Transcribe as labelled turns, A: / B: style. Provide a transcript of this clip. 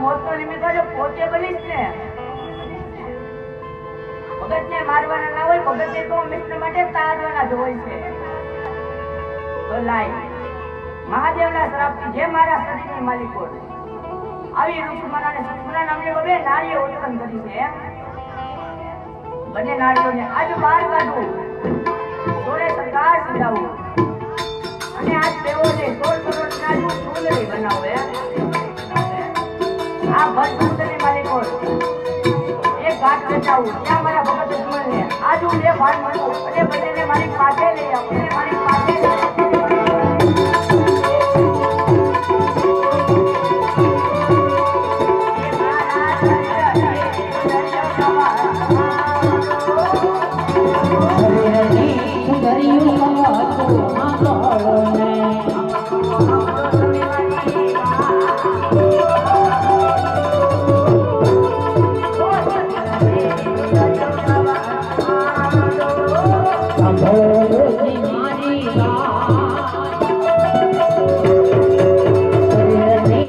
A: મોતનો નિમિત્ત જો પોતે બનીશ ને ભગતને મારવાના ના હોય, ભગતને તો મિત્ર માટે તારવાના જ હોય છે. તો લાય મહાદેવના શ્રાપથી જે મારા શરીરની માલિકો આવી રૂપસુમના અને સુષમા નામની બે નારીઓ ઉત્પન્ન કરી છે. બંને નારીઓને આજ બહાર કાઢવું, સોળે સરકાર સજાવું અને આજ તેઓને 16 કરોડના ચૂંદડી બનાવે. આ ભર સમુદ્રની માલિકો એક ઘાટ રચાવું, ત્યાં મારા ભગત દુશ્મનને આજ હું બે ભાગ મળું અને બંનેને મારી પાસે લઈ આવું અને મારી પાસે